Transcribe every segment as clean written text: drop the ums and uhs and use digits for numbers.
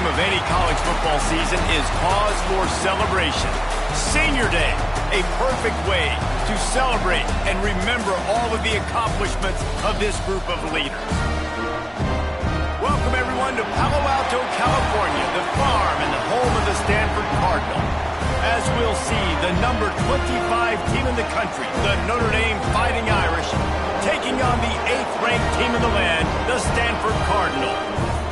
time of any college football season is cause for celebration. Senior Day, a perfect way to celebrate and remember all of the accomplishments of this group of leaders. Welcome, everyone, to Palo Alto, California, the farm and the home of the Stanford Cardinal. As we'll see, the number 25 team in the country, the Notre Dame Fighting Irish, taking on the 8th-ranked team in the land, the Stanford Cardinal.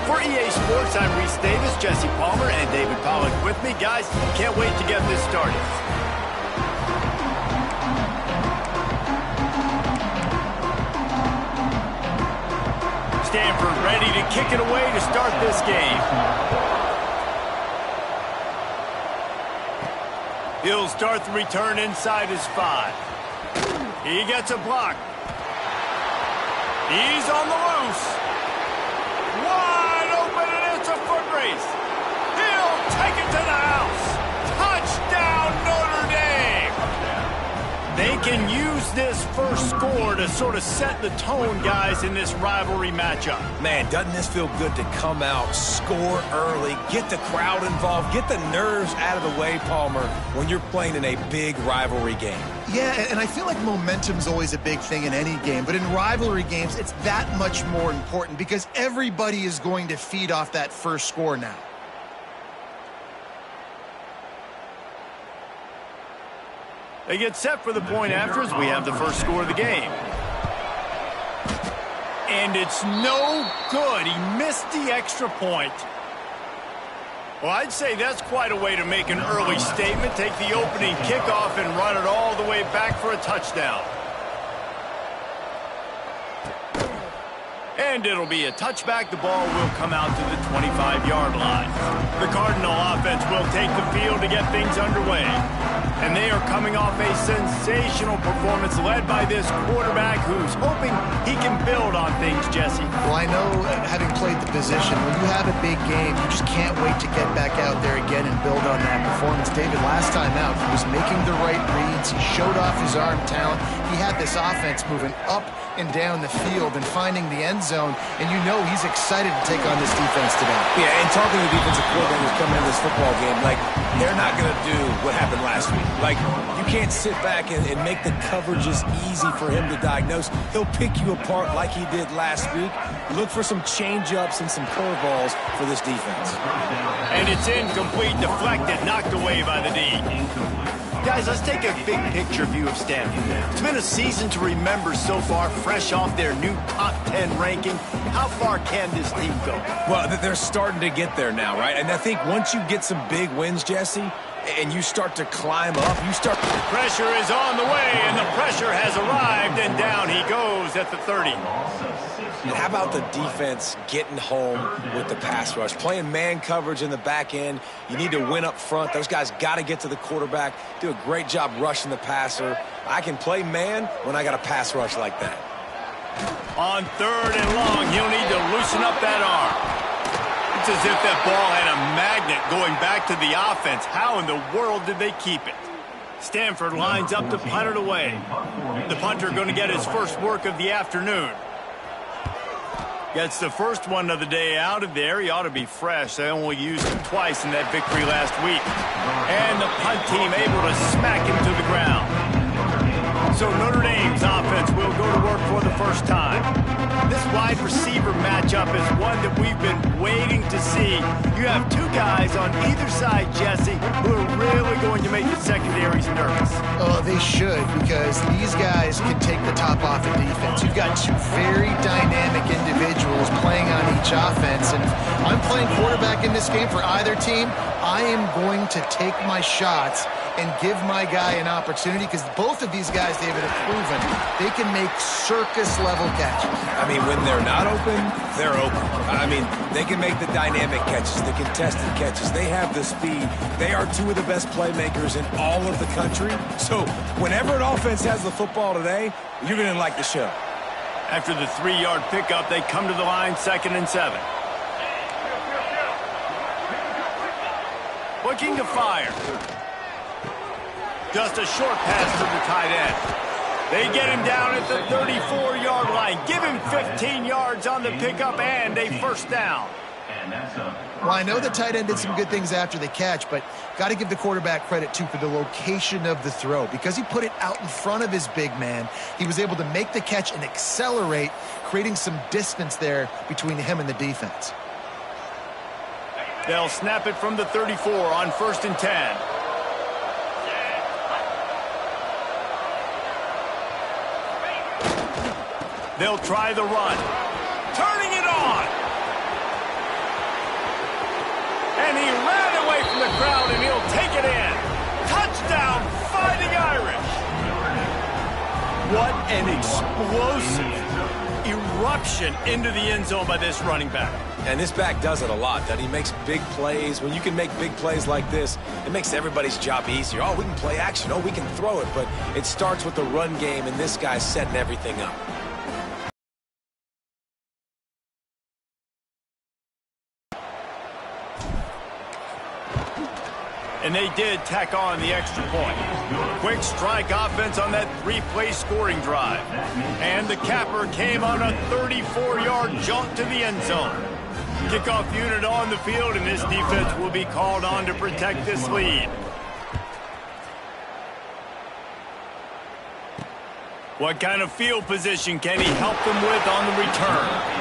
For EA Sports, I'm Reese Davis, Jesse Palmer, and David Pollack with me. Guys, can't wait to get this started. Stanford ready to kick it away to start this game. He'll start the return inside his 5. He gets a block. He's on the loose. Wide open, and it's a foot race. He'll take it to the house. Touchdown, Notre Dame. They can use this first score to sort of set the tone, guys, in this rivalry matchup. Man, doesn't this feel good to come out, score early, get the crowd involved, get the nerves out of the way, Palmer, when you're playing in a big rivalry game? Yeah, and I feel like momentum's always a big thing in any game, but in rivalry games, it's that much more important because everybody is going to feed off that first score now. They get set for the point after as we have the first score of the game. And it's no good. He missed the extra point. Well, I'd say that's quite a way to make an early statement. Take the opening kickoff and run it all the way back for a touchdown. And it'll be a touchback. The ball will come out to the 25-yard line. The Cardinal offense will take the field to get things underway. And they are coming off a sensational performance led by this quarterback who's hoping he can build on things, Jesse. Well, I know, having played the position, when you have a big game, you just can't wait to get back out there again and build on that performance. David, last time out, he was making the right reads. He showed off his arm talent. He had this offense moving up and down the field and finding the end zone, and you know he's excited to take on this defense today. Yeah, and talking to defensive coordinators coming into this football game, like, they're not going to do what happened last week. Like, you can't sit back and make the coverages easy for him to diagnose. He'll pick you apart like he did last week. Look for some change-ups and some curveballs for this defense. And it's incomplete, deflected, knocked away by the D. Guys, let's take a big picture view of Stanford. It's been a season to remember so far, fresh off their new top 10 ranking. How far can this team go? Well, they're starting to get there now, right? And I think once you get some big wins, Jesse, and you start to climb up, you start... Pressure is on the way, and the pressure has arrived, and down he goes at the 30. And how about the defense getting home with the pass rush? Playing man coverage in the back end. You need to win up front. Those guys got to get to the quarterback, do a great job rushing the passer. I can play man when I got a pass rush like that. On 3rd and long, he'll need to loosen up that arm. It's as if that ball had a magnet going back to the offense. How in the world did they keep it? Stanford lines up to punt it away. The punter going to get his first work of the afternoon. Gets the first one of the day out of there. He ought to be fresh. They only used him twice in that victory last week. And the punt team able to smack him to the ground. So Notre Dame's offense will go to work for the first time. This wide receiver matchup is one that we've been waiting to see. You have two guys on either side, Jesse, who are really going to make the secondaries nervous. Oh, they should, because these guys can take the top off the defense. You've got two very dynamic individuals playing on each offense, and if I'm playing quarterback in this game for either team, I am going to take my shots and give my guy an opportunity, because both of these guys, David, have proven they can make circus-level catches. I mean, when they're not open, they're open. I mean, they can make the dynamic catches, the contested catches. They have the speed. They are two of the best playmakers in all of the country. So whenever an offense has the football today, you're going to like the show. After the 3-yard pickup, they come to the line, 2nd and 7. Looking to fire. Just a short pass to the tight end. They get him down at the 34-yard line. Give him 15 yards on the pickup and a first down. Well, I know the tight end did some good things after the catch, but got to give the quarterback credit, too, for the location of the throw. Because he put it out in front of his big man, he was able to make the catch and accelerate, creating some distance there between him and the defense. They'll snap it from the 34 on 1st and 10. They'll try the run. Turning it on. And he ran away from the crowd, and he'll take it in. Touchdown, Fighting Irish. What an explosive eruption into the end zone by this running back. And this back does it a lot, doesn't he? Makes big plays. When you can make big plays like this, it makes everybody's job easier. Oh, we can play action. Oh, we can throw it. But it starts with the run game, and this guy's setting everything up. And they did tack on the extra point. Quick strike offense on that 3-play scoring drive. And the capper came on a 34-yard jaunt to the end zone. Kickoff unit on the field, and this defense will be called on to protect this lead. What kind of field position can he help them with on the return?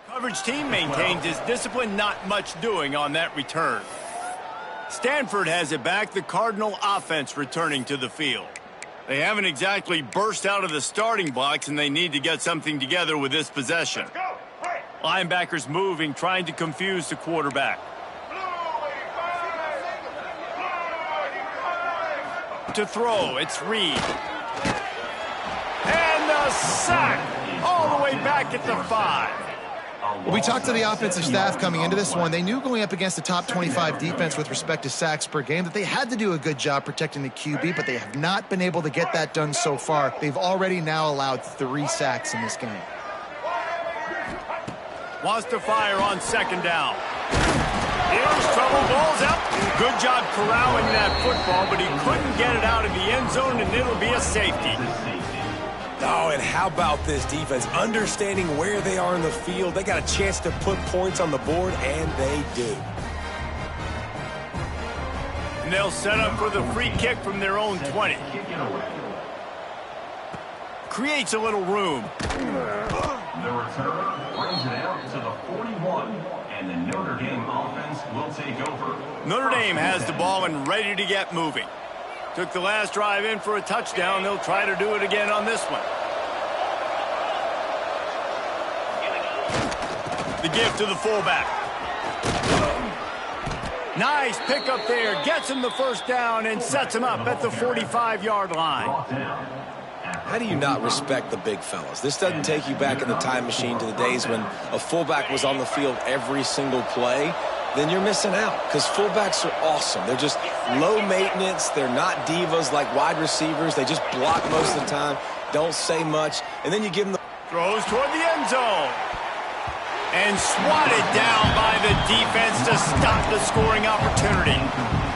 Coverage team maintains his discipline, not much doing on that return. Stanford has it back, the Cardinal offense returning to the field. They haven't exactly burst out of the starting blocks, and they need to get something together with this possession. Linebackers moving, trying to confuse the quarterback. To throw, it's Reed. And the sack all the way back at the 5. We talked to the offensive staff coming into this one. They knew going up against the top 25 defense with respect to sacks per game that they had to do a good job protecting the QB, but they have not been able to get that done so far. They've already now allowed 3 sacks in this game. Wants to fire on second down. Here's trouble, ball's out. Good job corralling that football, but he couldn't get it out of the end zone, and it'll be a safety. Oh, and how about this defense? Understanding where they are in the field. They got a chance to put points on the board, and they do. And they'll set up for the free kick from their own 20. Creates a little room. The return brings it out to the 41, and the Notre Dame offense will take over. Notre Dame has the ball and ready to get moving. Took the last drive in for a touchdown. They'll try to do it again on this one. The give to the fullback. Nice pickup there. Gets him the first down and sets him up at the 45-yard line. How do you not respect the big fellas? This doesn't take you back in the time machine to the days when a fullback was on the field every single play. Then you're missing out, because fullbacks are awesome. They're just low maintenance. They're not divas like wide receivers. They just block most of the time, don't say much, and then you give them the... Throws toward the end zone. And swatted down by the defense to stop the scoring opportunity.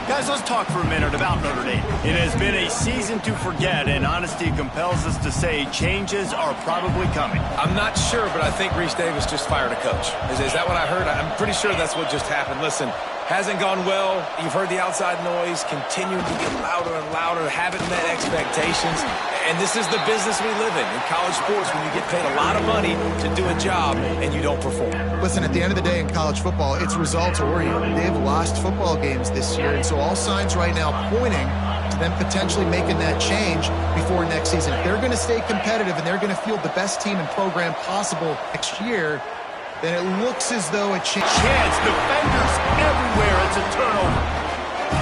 Guys, let's talk for a minute about Notre Dame. It has been a season to forget, and honesty compels us to say changes are probably coming. I'm not sure, but I think Reese Davis just fired a coach. Is that what I heard? I'm pretty sure that's what just happened. Listen, hasn't gone well. You've heard the outside noise, continuing to get louder and louder, haven't met expectations. And this is the business we live in college sports, when you get paid a lot of money to do a job and you don't perform. Listen, at the end of the day in college football, it's results-oriented. They've lost football games this year, and so all signs right now pointing to them potentially making that change before next season. If they're going to stay competitive and they're going to field the best team and program possible next year, then it looks as though a chance. Defenders everywhere. It's a turnover.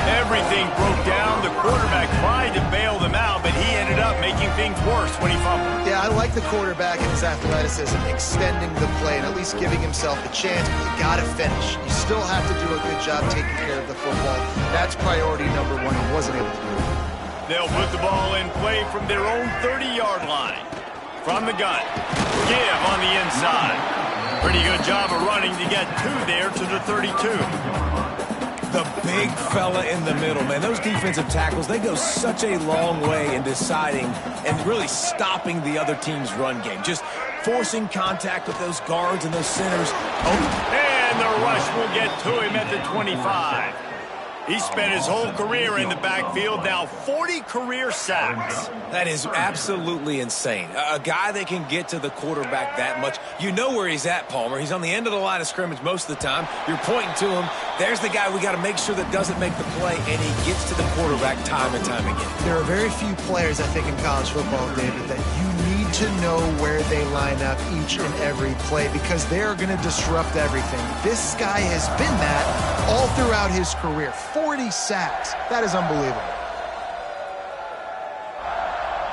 Everything broke down. The quarterback tried to bail them out, but he ended up making things worse when he fumbled. Yeah, I like the quarterback and his athleticism, extending the play and at least giving himself a chance, but you got to finish. You still have to do a good job taking care of the football. That's priority number 1. He wasn't able to do it. They'll put the ball in play from their own 30-yard line. From the gun. Give on the inside. Pretty good job of running to get 2 there to the 32. The big fella in the middle, man. Those defensive tackles, they go such a long way in deciding and really stopping the other team's run game. Just forcing contact with those guards and those centers. Oh. And the rush will get to him at the 25. He spent his whole career in the backfield, now 40 career sacks. That is absolutely insane. A guy that can get to the quarterback that much. You know where he's at, Palmer. He's on the end of the line of scrimmage most of the time. You're pointing to him. There's the guy we got to make sure that doesn't make the play, and he gets to the quarterback time and time again. There are very few players, I think, in college football, David, that you need to know where they line up each and every play, because they are going to disrupt everything. This guy has been that all throughout his career. 40 sacks. That is unbelievable.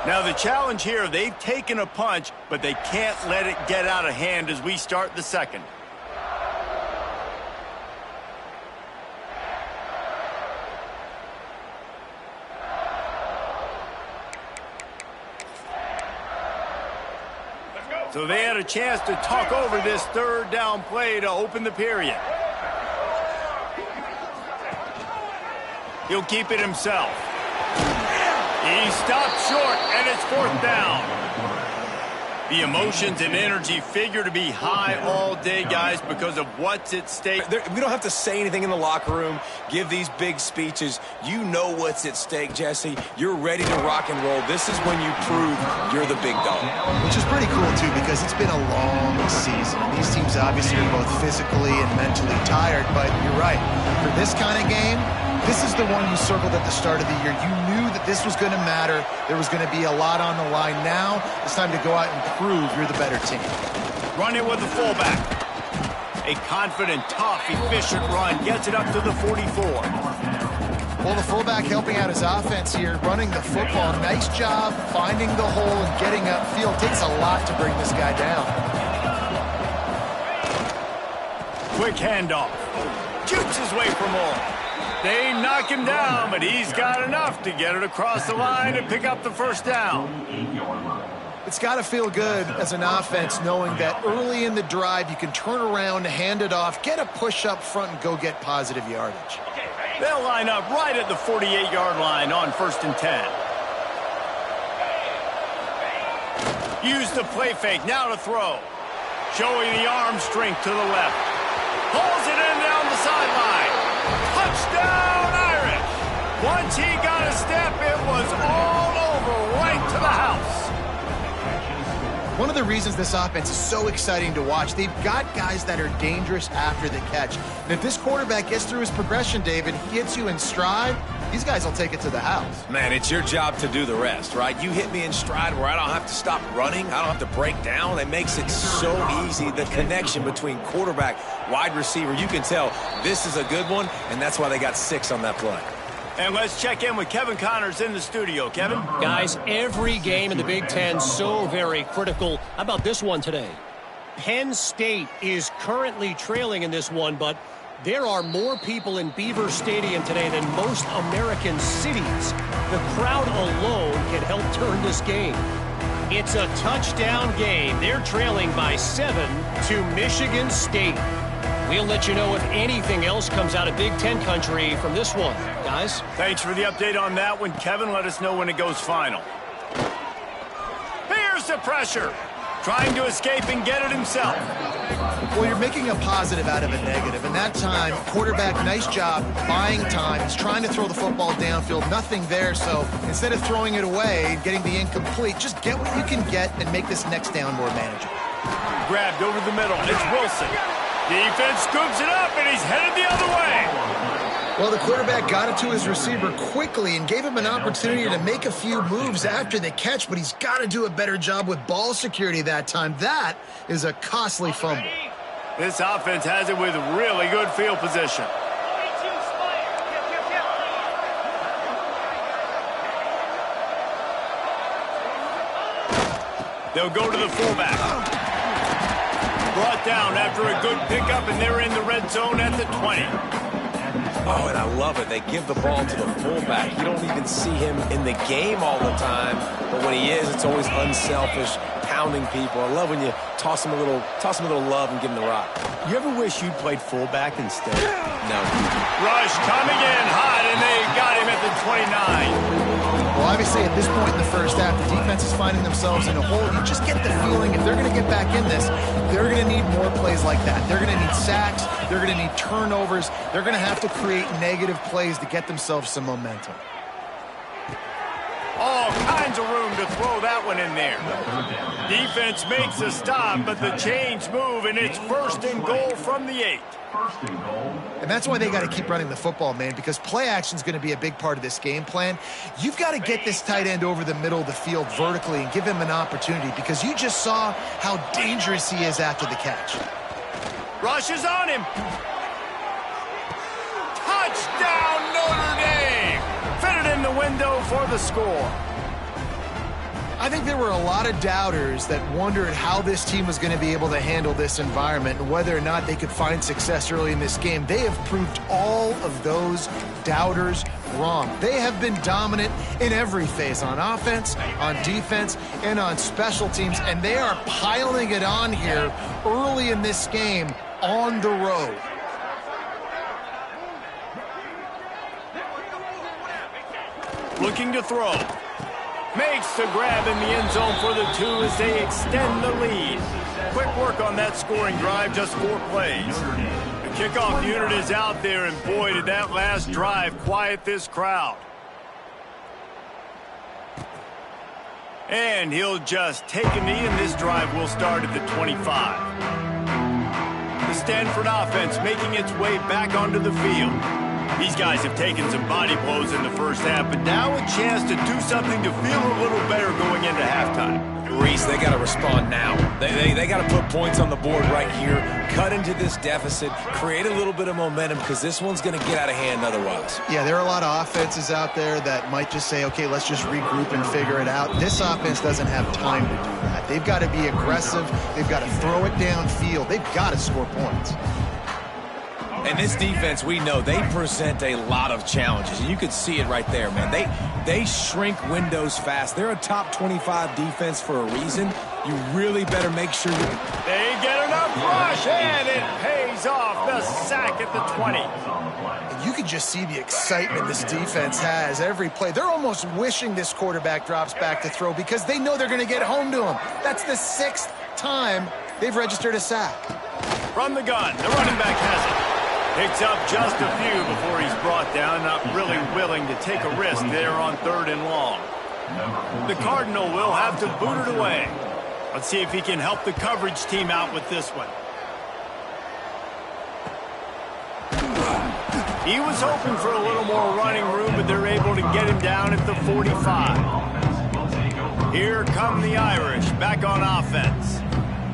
Now the challenge here, they've taken a punch, but they can't let it get out of hand as we start the second. So they had a chance to talk over this third down play to open the period. He'll keep it himself. He stopped short, and it's 4th down. The emotions and energy figure to be high all day, guys, because of what's at stake. We don't have to say anything in the locker room, give these big speeches. You know what's at stake, Jesse. You're ready to rock and roll. This is when you prove you're the big dog. Which is pretty cool, too, because it's been a long season. These teams obviously are both physically and mentally tired, but you're right. For this kind of game, this is the one you circled at the start of the year. You knew that this was going to matter. There was going to be a lot on the line. Now it's time to go out and prove you're the better team. Run it with the fullback. A confident, tough, efficient run gets it up to the 44. Well, the fullback helping out his offense here, running the football. Nice job finding the hole and getting upfield. Takes a lot to bring this guy down. Quick handoff. Shoots his way for more. They knock him down, but he's got enough to get it across the line and pick up the first down. It's got to feel good as an offense knowing that early in the drive you can turn around, hand it off, get a push up front, and go get positive yardage. They'll line up right at the 48-yard line on 1st and 10. Use the play fake, now to throw. Showing the arm strength to the left. Pulls it in down the sideline. Touchdown, Irish! Once he got a step, it was all over right to the house. One of the reasons this offense is so exciting to watch, they've got guys that are dangerous after the catch. And if this quarterback gets through his progression, David, he gets you in stride, these guys will take it to the house. Man, it's your job to do the rest, right? You hit me in stride where I don't have to stop running. I don't have to break down. It makes it so easy. The connection between quarterback, wide receiver, you can tell this is a good one, and that's why they got 6 on that play. And let's check in with Kevin Connors in the studio. Kevin? Guys, every game in the Big Ten so very critical. How about this one today? Penn State is currently trailing in this one, but there are more people in Beaver Stadium today than most American cities. The crowd alone can help turn this game. It's a touchdown game. They're trailing by 7 to Michigan State. We'll let you know if anything else comes out of Big Ten country from this one. Guys? Thanks for the update on that one, Kevin. Let us know when it goes final. Here's the pressure. Trying to escape and get it himself. Well, you're making a positive out of a negative. And that time, quarterback, nice job buying time. He's trying to throw the football downfield. Nothing there. So instead of throwing it away, getting the incomplete, just get what you can get and make this next down more manageable. Grabbed over the middle. It's Wilson. Defense scoops it up, and he's headed the other way. Well, the quarterback got it to his receiver quickly and gave him an opportunity to make a few moves after the catch, but he's got to do a better job with ball security that time. That is a costly fumble. This offense has it with really good field position. They'll go to the fullback. Brought down after a good pickup, and they're in the red zone at the 20. Oh, and I love it. They give the ball to the fullback. You don't even see him in the game all the time, but when he is, it's always unselfish, pounding people. I love when you toss him a little love and give him the rock. You ever wish you played fullback instead? No. Rush coming in hot, and they got him at the 29. Well, obviously, at this point in the first half, the defense is finding themselves in a hole. You just get the feeling if they're going to get back in this, they're going to need more plays like that. They're going to need sacks. They're going to need turnovers. They're going to have to create negative plays to get themselves some momentum. All kinds of room to throw that one in there. Defense makes a stop, but the chains move, and it's 1st and goal from the 8. And that's why they got to keep running the football, man, because play action is going to be a big part of this game plan. You've got to get this tight end over the middle of the field vertically and give him an opportunity, because you just saw how dangerous he is after the catch. Rush is on him. Touchdown, Notre Dame. Fitted in the window for the score. I think there were a lot of doubters that wondered how this team was going to be able to handle this environment and whether or not they could find success early in this game. They have proved all of those doubters wrong. They have been dominant in every phase, on offense, on defense, and on special teams, and they are piling it on here early in this game on the road. Looking to throw. Makes the grab in the end zone for the 2 as they extend the lead. Quick work on that scoring drive, just 4 plays. The kickoff unit is out there, and boy, did that last drive quiet this crowd. And he'll just take a knee, and this drive will start at the 25. The Stanford offense making its way back onto the field. These guys have taken some body blows in the first half, but now a chance to do something to feel a little better going into halftime. Reese, they got to respond now. They got to put points on the board right here, cut into this deficit, create a little bit of momentum, because this one's going to get out of hand otherwise. Yeah, there are a lot of offenses out there that might just say, okay, let's just regroup and figure it out. This offense doesn't have time to do that. They've got to be aggressive. They've got to throw it downfield. They've got to score points. And this defense, we know, they present a lot of challenges. And you could see it right there, man. They shrink windows fast. They're a top 25 defense for a reason. You really better make sure you... They get enough rush, and it pays off. The sack at the 20. And you can just see the excitement this defense has every play. They're almost wishing this quarterback drops back to throw because they know they're going to get home to him. That's the 6th time they've registered a sack. From the gun, the running back has it. Picks up just a few before he's brought down, not really willing to take a risk there on 3rd and long. The Cardinal will have to boot it away. Let's see if he can help the coverage team out with this one. He was hoping for a little more running room, but they're able to get him down at the 45. Here come the Irish, back on offense.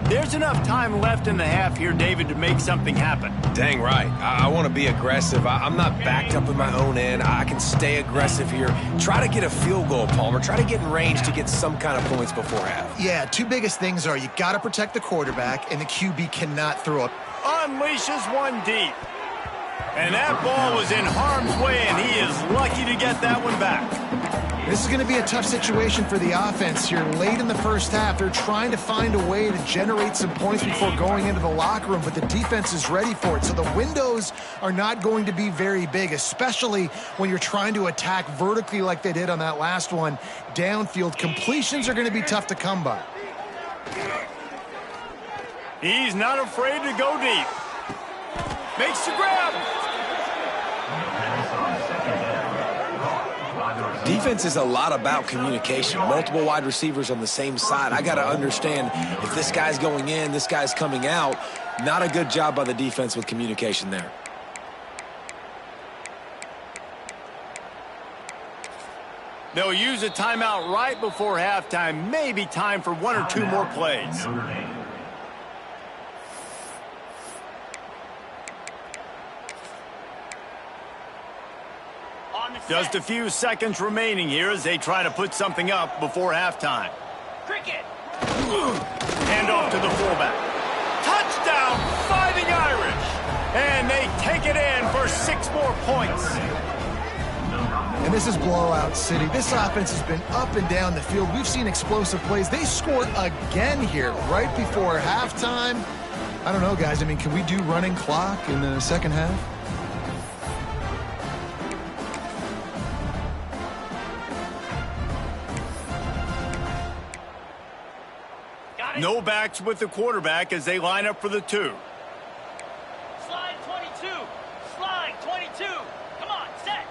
There's enough time left in the half here, David, to make something happen. Dang right. I want to be aggressive. I'm not backed up in my own end. I can stay aggressive here. Try to get a field goal, Palmer. Try to get in range to get some kind of points before half. Yeah, 2 biggest things are you got to protect the quarterback, and the QB cannot throw it. Unleashes one deep. And that ball was in harm's way, and he is lucky to get that one back. This is going to be a tough situation for the offense here. Late in the first half, they're trying to find a way to generate some points before going into the locker room, but the defense is ready for it. So the windows are not going to be very big, especially when you're trying to attack vertically like they did on that last one. Downfield completions are going to be tough to come by. He's not afraid to go deep. Makes the grab. Defense is a lot about communication. Multiple wide receivers on the same side. I got to understand if this guy's going in, this guy's coming out. Not a good job by the defense with communication there. They'll use a timeout right before halftime. Maybe time for 1 or 2 more plays. Just a few seconds remaining here as they try to put something up before halftime. Cricket. Hand off to the fullback. Touchdown, Fighting Irish. And they take it in for 6 more points. And this is blowout city. This offense has been up and down the field. We've seen explosive plays. They scored again here right before halftime. I don't know, guys. I mean, can we do running clock in the second half? No backs with the quarterback as they line up for the 2. Slide 22. Slide 22. Come on, set.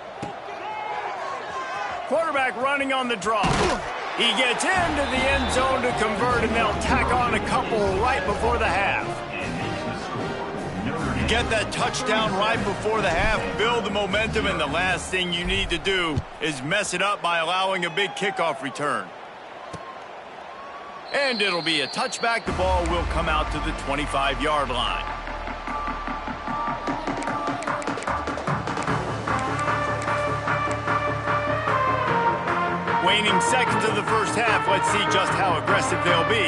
Quarterback running on the draw. He gets into the end zone to convert, and they'll tack on a couple right before the half. Get that touchdown right before the half, build the momentum, and the last thing you need to do is mess it up by allowing a big kickoff return. And it'll be a touchback. The ball will come out to the 25-yard line. Waning seconds of the first half. Let's see just how aggressive they'll be.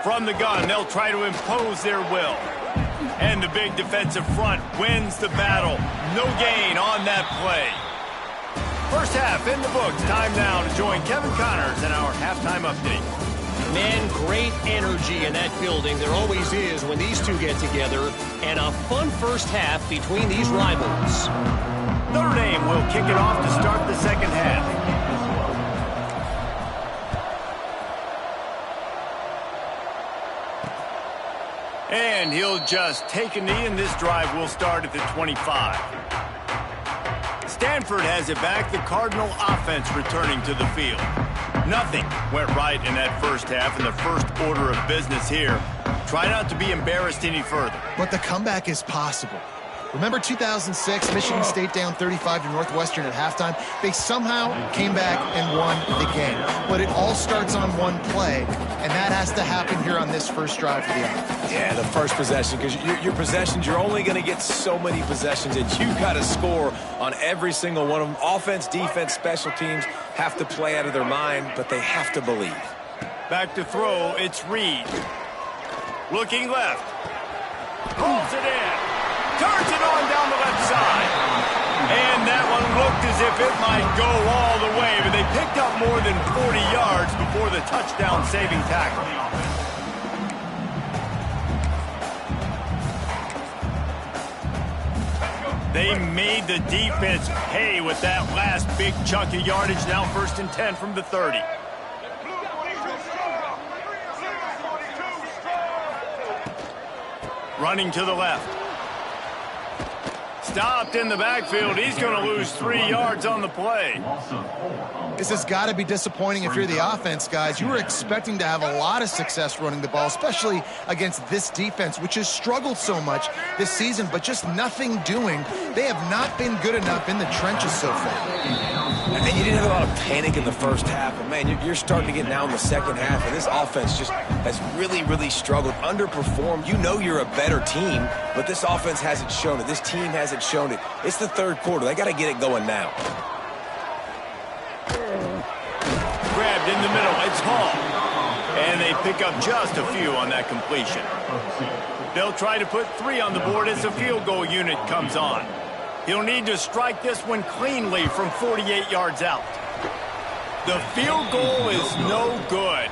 From the gun, they'll try to impose their will. And the big defensive front wins the battle. No gain on that play. First half in the books. Time now to join Kevin Connors in our halftime update. Man, great energy in that building. There always is when these two get together. And a fun first half between these rivals. Notre Dame will kick it off to start the second half. And he'll just take a knee, and this drive will start at the 25. Stanford has it back. The Cardinal offense returning to the field. Nothing went right in that first half, and the first order of business here. Try not to be embarrassed any further. But the comeback is possible. Remember 2006, Michigan State down 35 to Northwestern at halftime? They somehow came back and won the game. But it all starts on one play, and that has to happen here on this first drive for the offense. Yeah, the first possession, because your possessions, you're only going to get so many possessions, and you got to score on every single one of them. Offense, defense, special teams have to play out of their mind, but they have to believe. Back to throw, it's Reed. Looking left. Pulls it in. Turns it on down the left side. And that one looked as if it might go all the way, but they picked up more than 40 yards before the touchdown-saving tackle. They made the defense pay with that last big chunk of yardage. Now 1st and 10 from the 30. Running to the left. Stopped in the backfield. He's going to lose 3 yards on the play. This has got to be disappointing if you're the offense, guys. You were expecting to have a lot of success running the ball, especially against this defense, which has struggled so much this season, but just nothing doing. They have not been good enough in the trenches so far. And you didn't have a lot of panic in the first half, but, man, you're starting to get now in the second half, and this offense just has really, really struggled, underperformed. You know you're a better team, but this offense hasn't shown it. This team hasn't shown it. It's the third quarter. They got to get it going now. Grabbed in the middle. It's Hall. And they pick up just a few on that completion. They'll try to put 3 on the board as the field goal unit comes on. He'll need to strike this one cleanly from 48 yards out. The field goal is no good.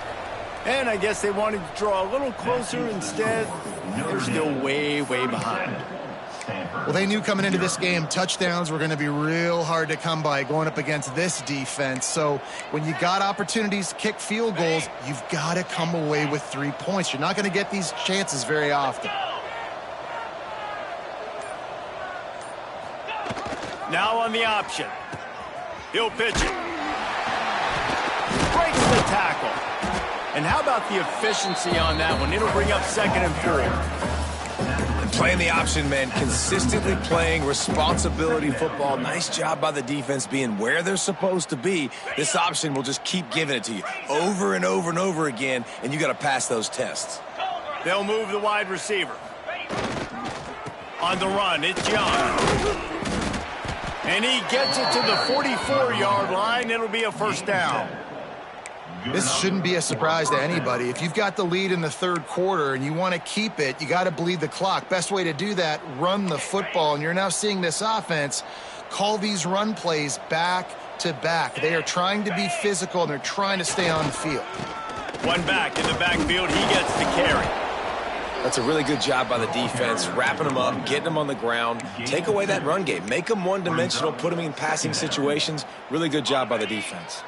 And I guess they wanted to draw a little closer instead. They're still way, way behind. Well, they knew coming into this game touchdowns were going to be real hard to come by going up against this defense. So when you got opportunities to kick field goals, you've got to come away with 3 points. You're not going to get these chances very often. Now on the option. He'll pitch it. Breaks the tackle. And how about the efficiency on that one? It'll bring up 2nd and 4. Playing the option, man, consistently playing responsibility football. Nice job by the defense being where they're supposed to be. This option will just keep giving it to you over and over and over again, and you got to pass those tests. They'll move the wide receiver. On the run, it's Young. And he gets it to the 44-yard line. It'll be a 1st down. This shouldn't be a surprise to anybody. If you've got the lead in the 3rd quarter and you want to keep it, you got to bleed the clock. Best way to do that, run the football. And you're now seeing this offense call these run plays back to back. They are trying to be physical, and they're trying to stay on the field. One back in the backfield. He gets the carry. That's a really good job by the defense, wrapping them up, getting them on the ground. Take away that run game. Make them one-dimensional, put them in passing situations. Really good job by the defense.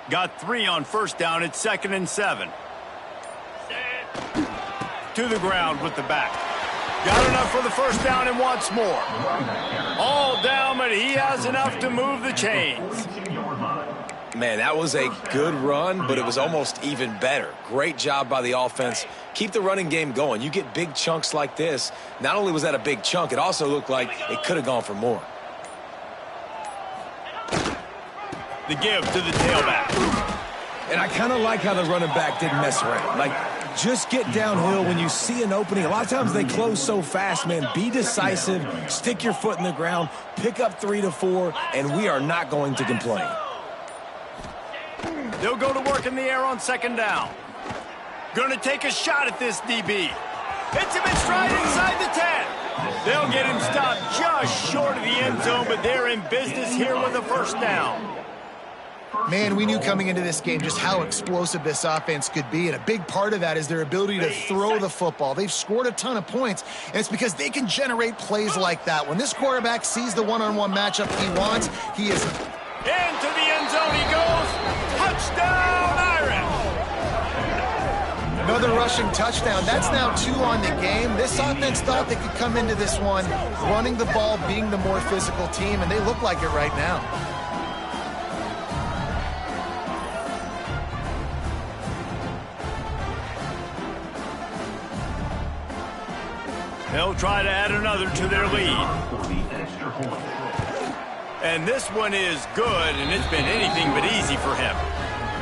Got 3 on 1st down. It's 2nd and 7. To the ground with the back. Got enough for the 1st down and wants more. All down, but he has enough to move the chains. Man, that was a good run, but it was almost even better. Great job by the offense. Keep the running game going. You get big chunks like this. Not only was that a big chunk, it also looked like it could have gone for more. The give to the tailback. And I kind of like how the running back didn't mess around. Like, just get downhill when you see an opening. A lot of times they close so fast, man. Be decisive, stick your foot in the ground, pick up 3 to 4, and we are not going to complain. They'll go to work in the air on 2nd down. Going to take a shot at this DB. Hits him in stride inside the 10. They'll get him stopped just short of the end zone, but they're in business here with a 1st down. Man, we knew coming into this game just how explosive this offense could be, and a big part of that is their ability to throw the football. They've scored a ton of points, and it's because they can generate plays like that. When this quarterback sees the one-on-one matchup he wants, he is... Into the end zone he goes. Touchdown, Irish! Another rushing touchdown. That's now 2 on the game. This offense thought they could come into this one running the ball, being the more physical team, and they look like it right now. They'll try to add another to their lead. And this one is good, and it's been anything but easy for him.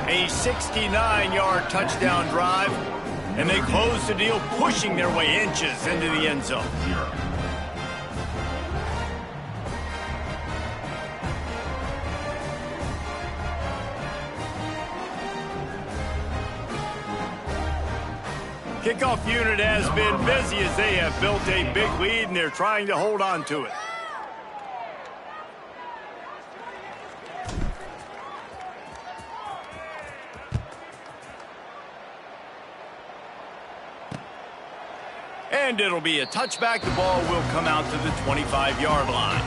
A 69-yard touchdown drive, and they close the deal, pushing their way inches into the end zone. Kickoff unit has been busy as they have built a big lead, and they're trying to hold on to it. And it'll be a touchback. The ball will come out to the 25-yard line.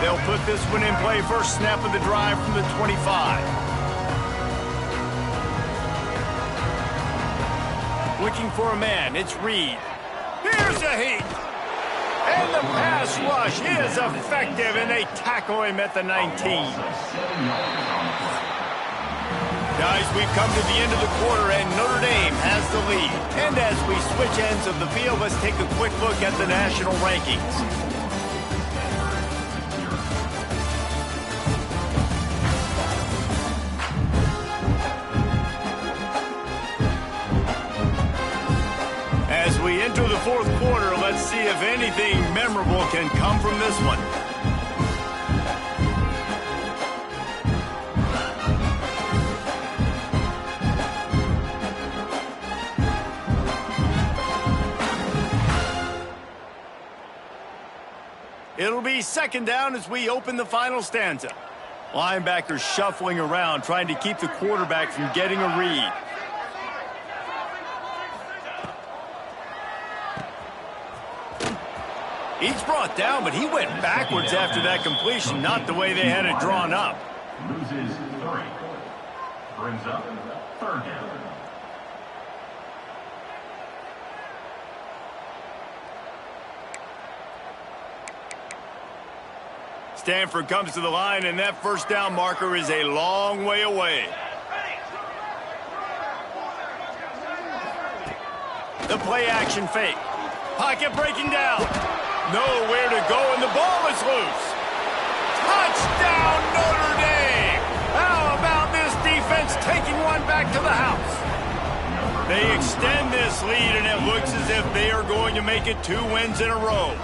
They'll put this one in play. First snap of the drive from the 25. Looking for a man. It's Reed. Here's a heat. And the pass rush is effective, and they tackle him at the 19. Guys, we've come to the end of the quarter, and Notre Dame has the lead. And as we switch ends of the field, let's take a quick look at the national rankings. As we enter the fourth quarter, let's see if anything memorable can come from this one. It'll be second down as we open the final stanza. Linebackers shuffling around, trying to keep the quarterback from getting a read. He's brought down, but he went backwards after that completion, not the way they had it drawn up. Loses 3. Brings up third down. Stanford comes to the line, and that first down marker is a long way away. The play action fake. Pocket breaking down. Nowhere to go, and the ball is loose. Touchdown, Notre Dame! How about this defense taking one back to the house? They extend this lead, and it looks as if they are going to make it 2 wins in a row.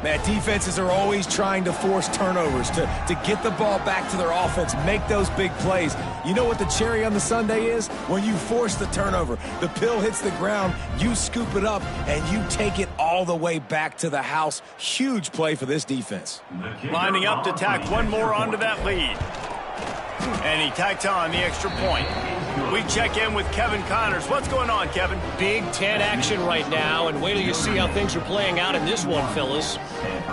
Man, defenses are always trying to force turnovers to get the ball back to their offense, make those big plays. You know what the cherry on the sundae is? When you force the turnover, the pill hits the ground, you scoop it up, and you take it all the way back to the house. Huge play for this defense. Lining up to tack one more onto that lead. And he tacks on the extra point. We check in with Kevin Connors. What's going on, Kevin? Big Ten action right now, and wait till you see how things are playing out in this one, Phyllis.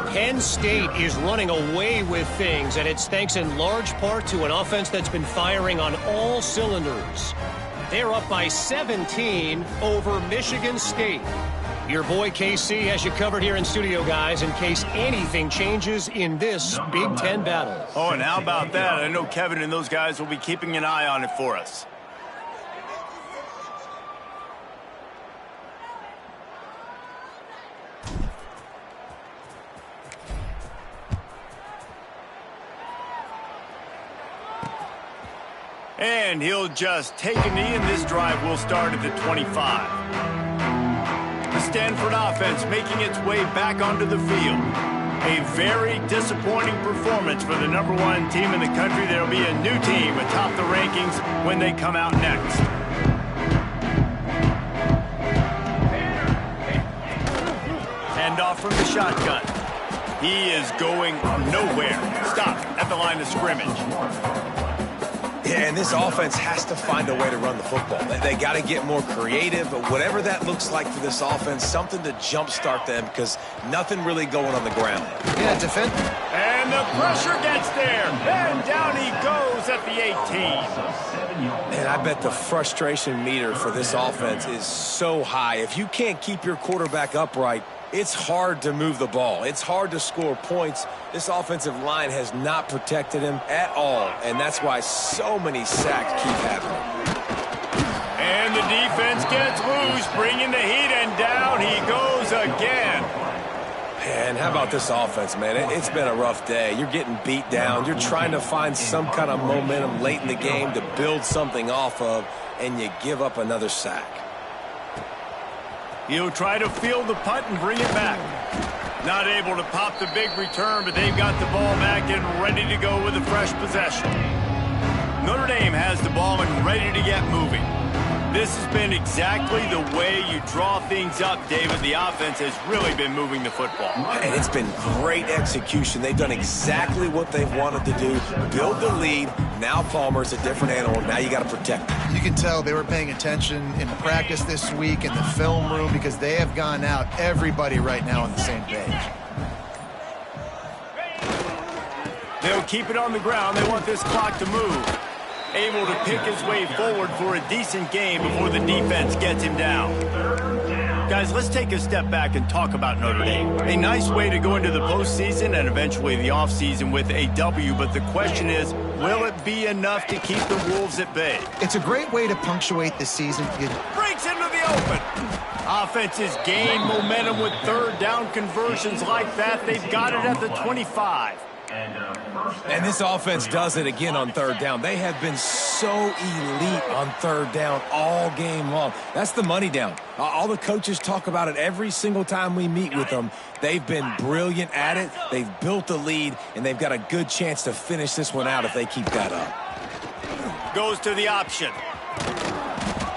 Penn State is running away with things, and it's thanks in large part to an offense that's been firing on all cylinders. They're up by 17 over Michigan State. Your boy KC has you covered here in studio, guys, in case anything changes in this Big Ten battle. Oh, and how about that? I know Kevin and those guys will be keeping an eye on it for us. And he'll just take a knee, and this drive will start at the 25. The Stanford offense making its way back onto the field. A very disappointing performance for the #1 team in the country. There will be a new team atop the rankings when they come out next. Hand off from the shotgun. He is going nowhere. Stop at the line of scrimmage. Yeah, and this offense has to find a way to run the football. They got to get more creative, but whatever that looks like for this offense, something to jumpstart them because nothing really going on the ground. Yeah, defend. And the pressure gets there. And down he goes at the 18. And I bet the frustration meter for this offense is so high. If you can't keep your quarterback upright, it's hard to move the ball. It's hard to score points. This offensive line has not protected him at all, and that's why so many sacks keep happening. And the defense gets loose, bringing the heat, and down he goes again. And how about this offense, man? It's been a rough day. You're getting beat down. You're trying to find some kind of momentum late in the game to build something off of, and you give up another sack. He'll try to field the punt and bring it back. Not able to pop the big return, but they've got the ball back and ready to go with a fresh possession. Notre Dame has the ball and ready to get moving. This has been exactly the way you draw things up, David. The offense has really been moving the football. And it's been great execution. They've done exactly what they've wanted to do. Build the lead. Now Palmer's a different animal. Now you got to protect him. You can tell they were paying attention in practice this week in the film room because they have gone out, everybody right now on the same page. They'll keep it on the ground. They want this clock to move. Able to pick his way forward for a decent game before the defense gets him down. Guys, let's take a step back and talk about Notre Dame. A nice way to go into the postseason and eventually the offseason with a W, but the question is, will it be enough to keep the Wolves at bay? It's a great way to punctuate the season. Breaks into the open. Offenses gain momentum with third down conversions like that. They've got it at the 25. And this offense does it again on third down. They have been so elite on third down all game long. That's the money down. All the coaches talk about it every single time we meet with them. They've been brilliant at it. They've built the lead, and they've got a good chance to finish this one out if they keep that up. Goes to the option.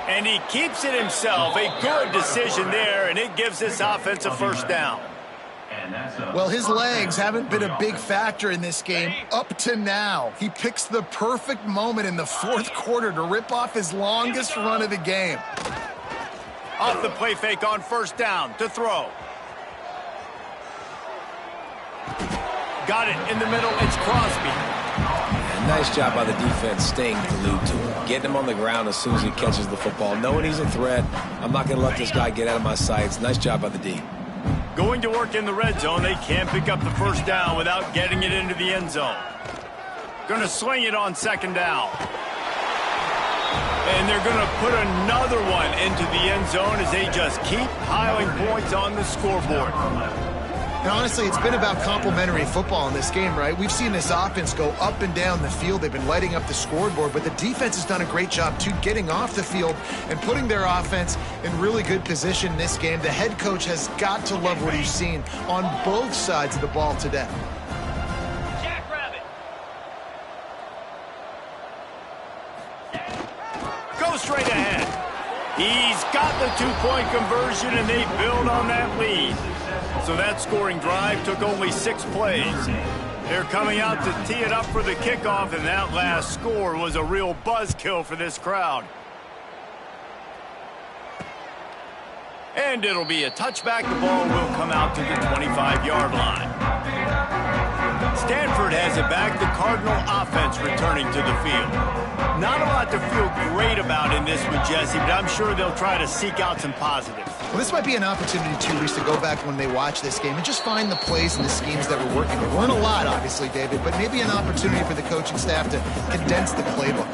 And he keeps it himself. A good decision there, and it gives this offense a first down. Well, his legs haven't been a big factor in this game up to now. He picks the perfect moment in the fourth quarter to rip off his longest run of the game. Off the play fake on first down to throw. Got it in the middle. It's Crosby. Nice job by the defense staying glued to him. Getting him on the ground as soon as he catches the football. Knowing he's a threat, I'm not going to let this guy get out of my sights. Nice job by the D. Going to work in the red zone. They can't pick up the first down without getting it into the end zone. Going to sling it on second down. And they're going to put another one into the end zone as they just keep piling points on the scoreboard. And honestly, it's been about complementary football in this game, right? We've seen this offense go up and down the field. They've been lighting up the scoreboard, but the defense has done a great job, too, getting off the field and putting their offense in really good position in this game. The head coach has got to love what he's seen on both sides of the ball today. Jackrabbit. Go straight ahead. He's got the two-point conversion, and they build on that lead. So that scoring drive took only 6 plays. They're coming out to tee it up for the kickoff, and that last score was a real buzzkill for this crowd. And it'll be a touchback. The ball will come out to the 25-yard line. Stanford has it back. The Cardinal offense returning to the field. Not a lot to feel great about in this one, Jesse, but I'm sure they'll try to seek out some positives. Well, this might be an opportunity, too, Reese, to go back when they watch this game and just find the plays and the schemes that were working. There weren't a lot, obviously, David, but maybe an opportunity for the coaching staff to condense the playbook.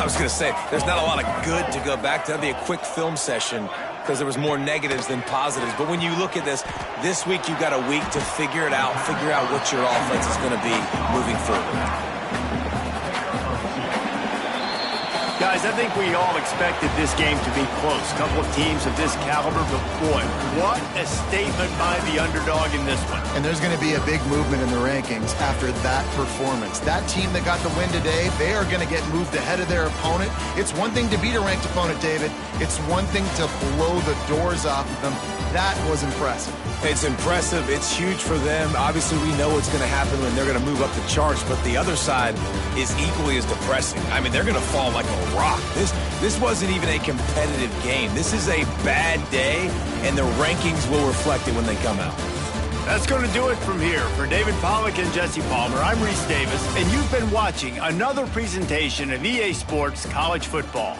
I was going to say, there's not a lot of good to go back to. That'd be a quick film session because there was more negatives than positives. But when you look at this week you've got a week to figure it out, figure out what your offense is going to be moving forward. Guys, I think we all expected this game to be close. A couple of teams of this caliber, but boy, what a statement by the underdog in this one. And there's going to be a big movement in the rankings after that performance. That team that got the win today, they are going to get moved ahead of their opponent. It's one thing to beat a ranked opponent, David. It's one thing to blow the doors off of them. That was impressive. It's impressive. It's huge for them. Obviously, we know what's going to happen when they're going to move up the charts, but the other side is equally as depressing. I mean, they're going to fall like a rock. This wasn't even a competitive game. This is a bad day, and the rankings will reflect it when they come out. That's going to do it from here. For David Pollack and Jesse Palmer, I'm Reese Davis, and you've been watching another presentation of EA Sports College Football.